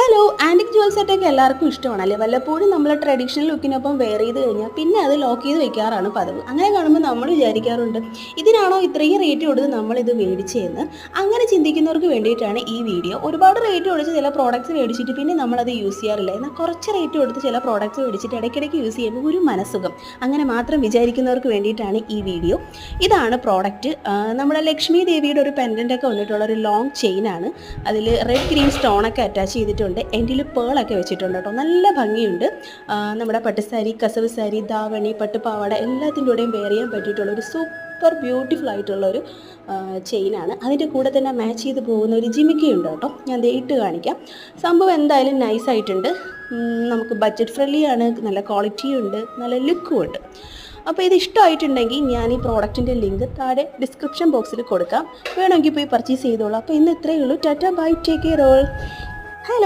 Hello antique Jual സെറ്റൊക്കെ എല്ലാവർക്കും ഇഷ്ടമാണല്ലേ. വല്ലപ്പോഴും നമ്മൾ ട്രഡീഷണൽ ലുക്കിനൊപ്പം വെയർ ചെയ്ത് കഴിഞ്ഞാൽ പിന്നെ അത് ലോക്ക് ചെയ്ത് വെക്കാറാണ് പതിവ്. അങ്ങനെ കാണുമ്പോൾ നമ്മൾ വിചാരിക്കാറുണ്ട്, ഇതിനാണോ ഇത്രയും റേറ്റ് കൊടുത്ത് നമ്മളിത് മേടിച്ചതെന്ന്. അങ്ങനെ ചിന്തിക്കുന്നവർക്ക് വേണ്ടിയിട്ടാണ് ഈ വീഡിയോ. ഒരുപാട് റേറ്റ് കൊടുത്ത് ചില പ്രോഡക്റ്റ്സ് മേടിച്ചിട്ട് പിന്നെ നമ്മളത് യൂസ് ചെയ്യാറില്ല. എന്നാൽ കുറച്ച് റേറ്റ് കൊടുത്ത് ചില പ്രോഡക്റ്റ്സ് മേടിച്ചിട്ട് ഇടയ്ക്കിടയ്ക്ക് യൂസ് ചെയ്യുമ്പോൾ ഒരു മനസ്സുഖം, അങ്ങനെ മാത്രം വിചാരിക്കുന്നവർക്ക് വേണ്ടിയിട്ടാണ് ഈ വീഡിയോ. ഇതാണ് പ്രോഡക്റ്റ്. നമ്മുടെ ലക്ഷ്മി ദേവിയുടെ ഒരു പെൻഡൻ്റൊക്കെ വന്നിട്ടുള്ള ഒരു ലോങ് ചെയിനാണ്. അതിൽ റെഡ് ഗ്രീൻ സ്റ്റോണൊക്കെ അറ്റാച്ച് ചെയ്തിട്ടുണ്ട്. എൻ്റെ പേളൊക്കെ വെച്ചിട്ടുണ്ട് കേട്ടോ, നല്ല ഭംഗിയുണ്ട്. നമ്മുടെ പട്ടുസാരി, കസവ് സാരി, ധാവണി, പട്ടുപാവാട എല്ലാത്തിൻ്റെ കൂടെയും വെയർ ചെയ്യാൻ പറ്റിയിട്ടുള്ള ഒരു സൂപ്പർ ബ്യൂട്ടിഫുൾ ആയിട്ടുള്ളൊരു ചെയിനാണ്. അതിൻ്റെ കൂടെ തന്നെ മാച്ച് ചെയ്ത് പോകുന്ന ഒരു ജിമിക്കയുണ്ട് കേട്ടോ, ഞാൻ ഇട്ട് കാണിക്കാം. സംഭവം എന്തായാലും നൈസായിട്ടുണ്ട്. നമുക്ക് ബഡ്ജറ്റ് ഫ്രണ്ട്ലി ആണ്, നല്ല ക്വാളിറ്റിയും ഉണ്ട്, നല്ല ലുക്കും ഉണ്ട്. അപ്പോൾ ഇത് ഇഷ്ടമായിട്ടുണ്ടെങ്കിൽ ഞാൻ ഈ പ്രോഡക്റ്റിൻ്റെ ലിങ്ക് താഴെ ഡിസ്ക്രിപ്ഷൻ ബോക്സിൽ കൊടുക്കാം, വേണമെങ്കിൽ പോയി പർച്ചേസ് ചെയ്തോളാം. അപ്പോൾ ഇന്ന് ഇത്രയേ ഉള്ളൂ. Tata by, take care all. Hello.